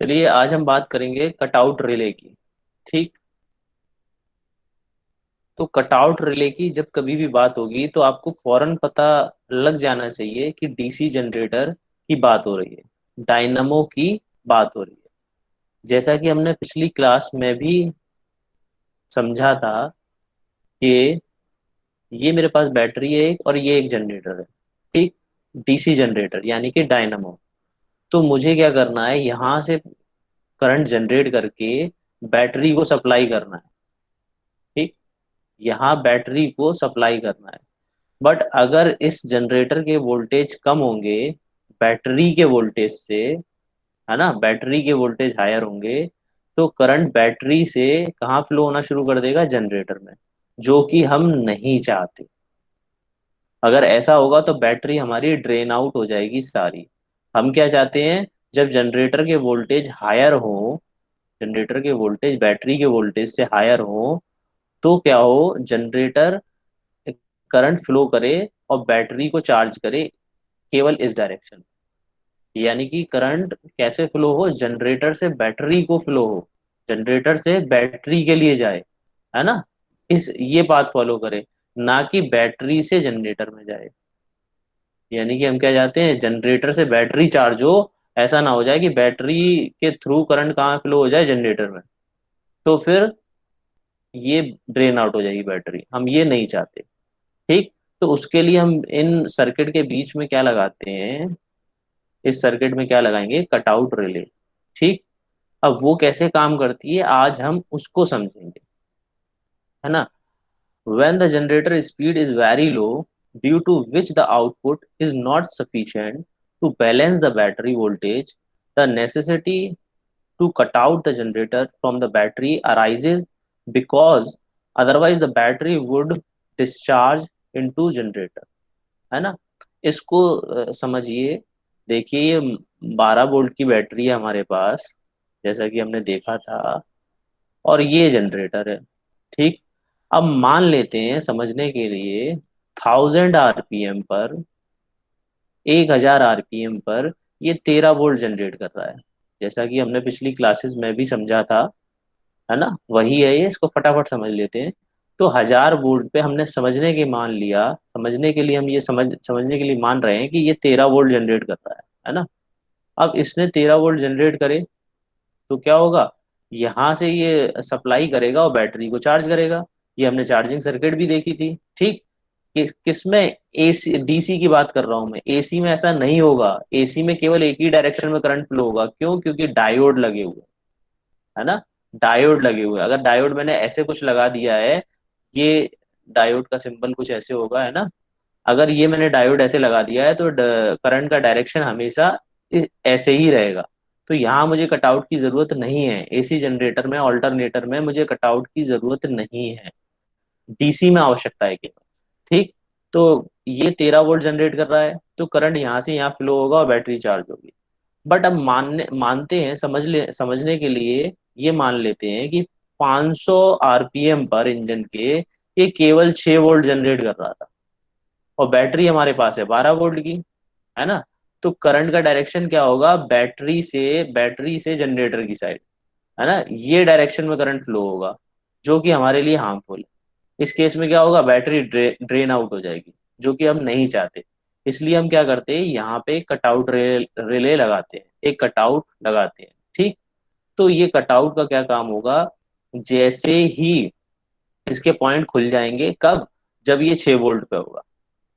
चलिए आज हम बात करेंगे कटआउट रिले की। ठीक। तो कटआउट रिले की जब कभी भी बात होगी तो आपको फौरन पता लग जाना चाहिए कि डीसी जनरेटर की बात हो रही है, डायनमो की बात हो रही है। जैसा कि हमने पिछली क्लास में भी समझा था कि ये मेरे पास बैटरी है एक और ये एक जनरेटर है। ठीक। डीसी जनरेटर यानी कि डायनमो। तो मुझे क्या करना है, यहाँ से करंट जनरेट करके बैटरी को सप्लाई करना है। ठीक। यहाँ बैटरी को सप्लाई करना है। बट अगर इस जनरेटर के वोल्टेज कम होंगे बैटरी के वोल्टेज से, है ना, बैटरी के वोल्टेज हायर होंगे, तो करंट बैटरी से कहाँ फ्लो होना शुरू कर देगा, जनरेटर में, जो कि हम नहीं चाहते। अगर ऐसा होगा तो बैटरी हमारी ड्रेन आउट हो जाएगी सारी। हम क्या चाहते हैं, जब जनरेटर के वोल्टेज हायर हो, जनरेटर के वोल्टेज बैटरी के वोल्टेज से हायर हो, तो क्या हो, जनरेटर करंट फ्लो करे और बैटरी को चार्ज करे, केवल इस डायरेक्शन। यानी कि करंट कैसे फ्लो हो, जनरेटर से बैटरी को फ्लो हो, जनरेटर से बैटरी के लिए जाए, है ना, इस ये बात फॉलो करे, ना कि बैटरी से जनरेटर में जाए। यानी कि हम क्या चाहते हैं, जनरेटर से बैटरी चार्ज हो, ऐसा ना हो जाए कि बैटरी के थ्रू करंट कहाँ फ्लो हो जाए, जनरेटर में, तो फिर ये ड्रेन आउट हो जाएगी बैटरी, हम ये नहीं चाहते। ठीक। तो उसके लिए हम इन सर्किट के बीच में क्या लगाते हैं, इस सर्किट में क्या लगाएंगे, कटआउट रिले। ठीक। अब वो कैसे काम करती है आज हम उसको समझेंगे, है ना। when the generator speed is very low, due to which the output is not sufficient to balance the battery voltage, the necessity to cut out the generator from the battery arises, because otherwise the battery would discharge into generator, है ना। इसको समझिए। देखिए ये 12 volt की battery है हमारे पास, जैसा कि हमने देखा था, और ये जनरेटर है। ठीक। अब मान लेते हैं समझने के लिए, 1000 आरपीएम पर, 1000 आरपीएम पर ये 13 वोल्ट जनरेट कर रहा है। जैसा कि हमने पिछली क्लासेस में भी समझा था, है ना, वही है ये, इसको फटाफट समझ लेते हैं। तो 1000 वोल्ट पे हमने समझने के मान लिया, समझने के लिए हम ये समझने के लिए मान रहे हैं कि ये 13 वोल्ट जनरेट कर रहा है ना। अब इसने 13 वोल्ट जनरेट करे तो क्या होगा, यहाँ से ये सप्लाई करेगा और बैटरी को चार्ज करेगा। ये हमने चार्जिंग सर्किट भी देखी थी। ठीक। किसमें, एसी डीसी की बात कर रहा हूं मैं, एसी में ऐसा नहीं होगा। एसी में केवल एक ही डायरेक्शन में करंट फ्लो होगा, क्यों, क्योंकि डायोड लगे हुए हैं, है ना। डायोड लगे हुए हैं। अगर डायोड मैंने ऐसे कुछ लगा दिया है, ये डायोड का सिंबल कुछ ऐसे होगा, है ना। अगर ये मैंने डायोड ऐसे लगा दिया है तो करंट का डायरेक्शन हमेशा ऐसे ही रहेगा। तो यहाँ मुझे कटआउट की जरूरत नहीं है, एसी जनरेटर में, ऑल्टरनेटर में मुझे कटआउट की जरूरत नहीं है, डीसी में आवश्यकता है केवल। ठीक। तो ये 13 वोल्ट जनरेट कर रहा है तो करंट यहाँ से यहाँ फ्लो होगा और बैटरी चार्ज होगी। बट अब मानते हैं, समझने के लिए ये मान लेते हैं कि 500 आरपीएम पर इंजन के ये केवल 6 वोल्ट जनरेट कर रहा था, और बैटरी हमारे पास है 12 वोल्ट की, है ना। तो करंट का डायरेक्शन क्या होगा, बैटरी से जनरेटर की साइड, है ना, ये डायरेक्शन में करंट फ्लो होगा, जो कि हमारे लिए हार्मफुल है। इस केस में क्या होगा, बैटरी ड्रेन आउट हो जाएगी, जो कि हम नहीं चाहते। इसलिए हम क्या करते हैं, यहाँ पे कटआउट रिले लगाते हैं, एक कटआउट लगाते हैं। ठीक। तो ये कटआउट का क्या काम होगा, जैसे ही इसके पॉइंट खुल जाएंगे, कब, जब ये 6 वोल्ट पे होगा,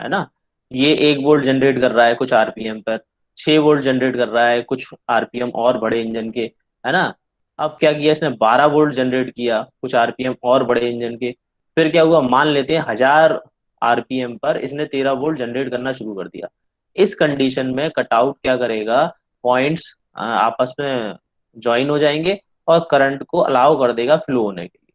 है ना। ये 1 वोल्ट जनरेट कर रहा है कुछ आरपीएम पर, 6 वोल्ट जनरेट कर रहा है कुछ आरपीएम और बड़े इंजन के, है ना। अब क्या किया इसने, 12 वोल्ट जनरेट किया कुछ आरपीएम और बड़े इंजन के। फिर क्या हुआ, मान लेते हैं 1000 आरपीएम पर इसने 13 वोल्ट जनरेट करना शुरू कर दिया। इस कंडीशन में कटआउट क्या करेगा, पॉइंट्स आपस में ज्वाइन हो जाएंगे और करंट को अलाउ कर देगा फ्लो होने के लिए।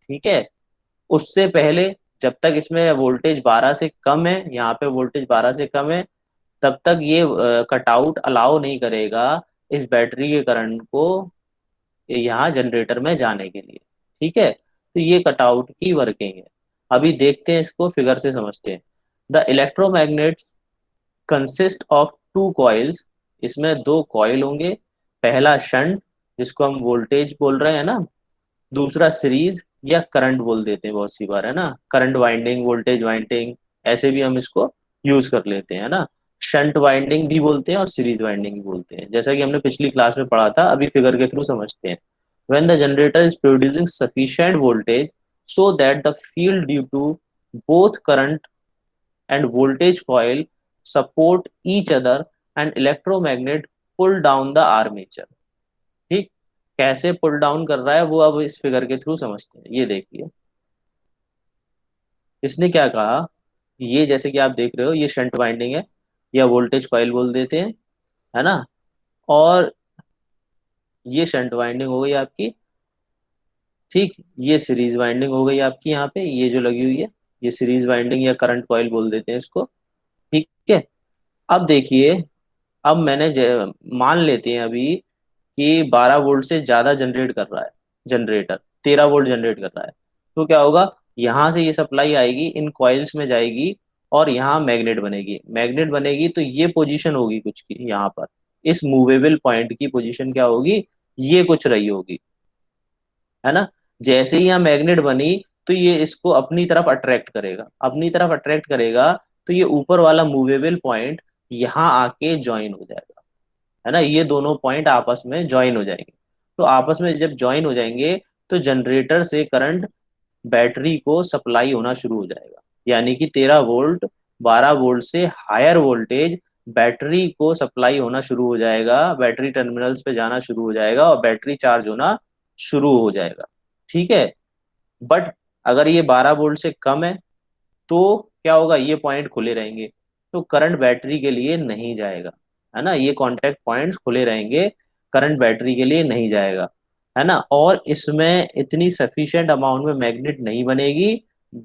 ठीक है। उससे पहले, जब तक इसमें वोल्टेज 12 से कम है, यहाँ पे वोल्टेज 12 से कम है, तब तक ये कटआउट अलाउ नहीं करेगा इस बैटरी के करंट को यहाँ जनरेटर में जाने के लिए। ठीक है। तो ये कटआउट की वर्किंग है। अभी देखते हैं, इसको फिगर से समझते हैं। The electromagnet consist of two coils, इसमें दो कॉइल होंगे, पहला शंट, जिसको हम वोल्टेज बोल रहे हैं ना, दूसरा सीरीज या करंट बोल देते हैं बहुत सी बार, है ना, करंट वाइंडिंग, वोल्टेज वाइंडिंग, ऐसे भी हम इसको यूज कर लेते हैं, है ना। शंट वाइंडिंग भी बोलते हैं और सीरीज वाइंडिंग भी बोलते हैं, जैसा कि हमने पिछली क्लास में पढ़ा था, अभी फिगर के थ्रू समझते हैं। when the generator is producing sufficient voltage so that the field due to both current and voltage coil support each other and electromagnet pull down the armature। ठीक, कैसे पुल डाउन कर रहा है वो अब इस फिगर के थ्रू समझते हैं। ये देखिए, इसने क्या कहा, ये जैसे कि आप देख रहे हो, ये शंट वाइंडिंग है या वोल्टेज कॉइल बोल देते हैं, है ना। और ये शंट वाइंडिंग हो गई आपकी, ठीक। ये सीरीज वाइंडिंग हो गई आपकी, यहाँ पे ये जो लगी हुई है, ये सीरीज वाइंडिंग या करंट कॉइल बोल देते हैं इसको, ठीक है। अब देखिए, अब मान लेते हैं अभी कि 12 वोल्ट से ज्यादा जनरेट कर रहा है जनरेटर, 13 वोल्ट जनरेट कर रहा है, तो क्या होगा, यहाँ से ये सप्लाई आएगी, इन कॉइल्स में जाएगी और यहाँ मैग्नेट बनेगी, मैग्नेट बनेगी तो ये पोजीशन होगी कुछ की यहाँ पर, इस मूवेबल पॉइंट की पोजीशन क्या होगी, ये कुछ रही होगी, है ना। जैसे ही यहाँ मैग्नेट बनी तो ये इसको अपनी तरफ अट्रैक्ट करेगा, अपनी तरफ अट्रैक्ट करेगा, तो ये ऊपर वाला मूवेबल पॉइंट यहाँ आके ज्वाइन हो जाएगा, है ना, ये दोनों पॉइंट आपस में ज्वाइन हो जाएंगे। तो आपस में जब ज्वाइन हो जाएंगे तो जनरेटर से करंट बैटरी को सप्लाई होना शुरू हो जाएगा, यानी कि 13 वोल्ट, 12 वोल्ट से हायर वोल्टेज बैटरी को सप्लाई होना शुरू हो जाएगा, बैटरी टर्मिनल्स पे जाना शुरू हो जाएगा और बैटरी चार्ज होना शुरू हो जाएगा, ठीक है। बट अगर ये 12 वोल्ट से कम है तो क्या होगा, ये पॉइंट खुले रहेंगे, तो करंट बैटरी के लिए नहीं जाएगा, है ना, ये कॉन्टेक्ट पॉइंट्स खुले रहेंगे, करंट बैटरी के लिए नहीं जाएगा, है ना। और इसमें इतनी सफिशिएंट अमाउंट में मैग्नेट नहीं बनेगी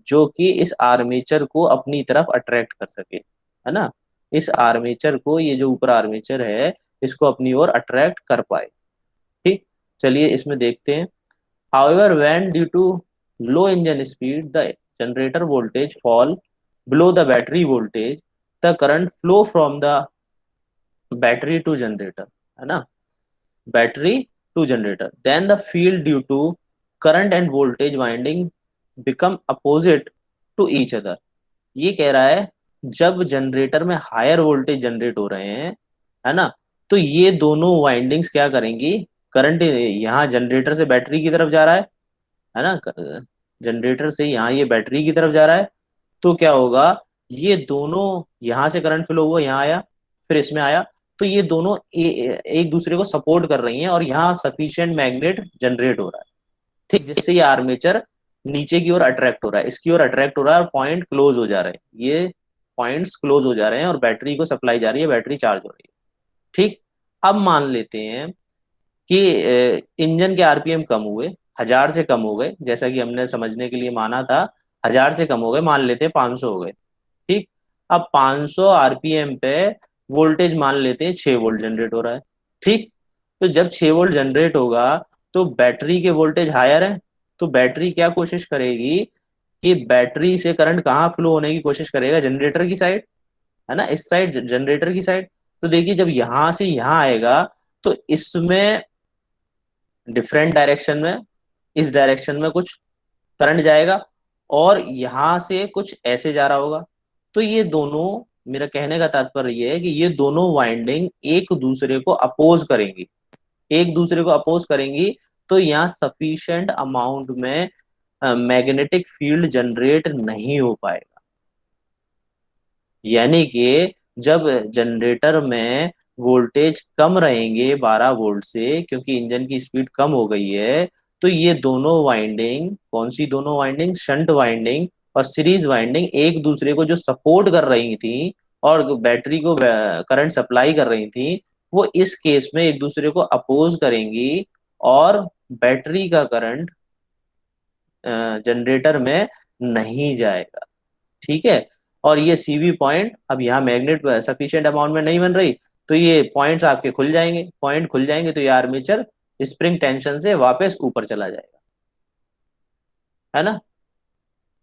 जो कि इस आर्मेचर को अपनी तरफ अट्रैक्ट कर सके, है ना, इस आर्मेचर को, ये जो ऊपर आर्मेचर है, इसको अपनी ओर अट्रैक्ट कर पाए, ठीक। चलिए इसमें देखते हैं। However, when due to low engine speed, the generator voltage fall below the battery voltage, the current flow from the battery to generator, है ना, battery to generator. Then the field due to current and voltage winding become opposite to each other। ये कह रहा है, जब generator में higher voltage generate हो रहे हैं, है ना, तो ये दोनों वाइंडिंग्स क्या करेंगी, करंट यहाँ जनरेटर से बैटरी की तरफ जा रहा है ना, जनरेटर से यहाँ ये बैटरी की तरफ जा रहा है, तो क्या होगा, ये दोनों यहाँ से करंट फ्लो हुआ, यहाँ आया, फिर इसमें आया, तो ये दोनों एक दूसरे को सपोर्ट कर रही हैं और यहाँ सफिशिएंट मैग्नेट जनरेट हो रहा है, ठीक, जिससे ये आर्मेचर नीचे की ओर अट्रैक्ट हो रहा है, इसकी ओर अट्रैक्ट हो रहा है और पॉइंट क्लोज हो जा रहे हैं, ये पॉइंट्स क्लोज हो जा रहे हैं और बैटरी को सप्लाई जा रही है, बैटरी चार्ज हो रही है, ठीक। अब मान लेते हैं कि इंजन के आरपीएम कम हुए, 1000 से कम हो गए, जैसा कि हमने समझने के लिए माना था, 1000 से कम हो गए, मान लेते हैं 500 हो गए, ठीक। अब 500 आरपीएम पे वोल्टेज मान लेते हैं 6 वोल्ट जनरेट हो रहा है, ठीक। तो जब 6 वोल्ट जनरेट होगा तो बैटरी के वोल्टेज हायर है, तो बैटरी क्या कोशिश करेगी कि बैटरी से करंट कहाँ फ्लो होने की कोशिश करेगा, जनरेटर की साइड, है ना, इस साइड, जनरेटर की साइड। तो देखिए, जब यहां से यहां आएगा तो इसमें डिफरेंट डायरेक्शन में, इस डायरेक्शन में कुछ करंट जाएगा और यहां से कुछ ऐसे जा रहा होगा, तो ये दोनों, मेरा कहने का तात्पर्य ये है कि ये दोनों वाइंडिंग एक दूसरे को अपोज करेंगी, एक दूसरे को अपोज करेंगी, तो यहाँ सफिशिएंट अमाउंट में मैग्नेटिक फील्ड जनरेट नहीं हो पाएगा, यानी कि जब जनरेटर में वोल्टेज कम रहेंगे 12 वोल्ट से, क्योंकि इंजन की स्पीड कम हो गई है, तो ये दोनों वाइंडिंग, कौन सी दोनों वाइंडिंग, शंट वाइंडिंग और सीरीज वाइंडिंग, एक दूसरे को जो सपोर्ट कर रही थी और बैटरी को करंट सप्लाई कर रही थी, वो इस केस में एक दूसरे को अपोज करेंगी और बैटरी का करंट जनरेटर में नहीं जाएगा, ठीक है। और ये सीवी पॉइंट, अब यहाँ मैग्नेट सफिशिएंट अमाउंट में नहीं बन रही, तो ये पॉइंट्स आपके खुल जाएंगे, पॉइंट खुल जाएंगे तो ये आर्मेचर स्प्रिंग टेंशन से वापस ऊपर चला जाएगा, है ना।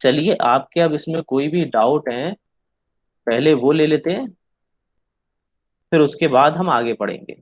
चलिए, आपके अब इसमें कोई भी डाउट है, पहले वो ले लेते हैं, फिर उसके बाद हम आगे पढ़ेंगे।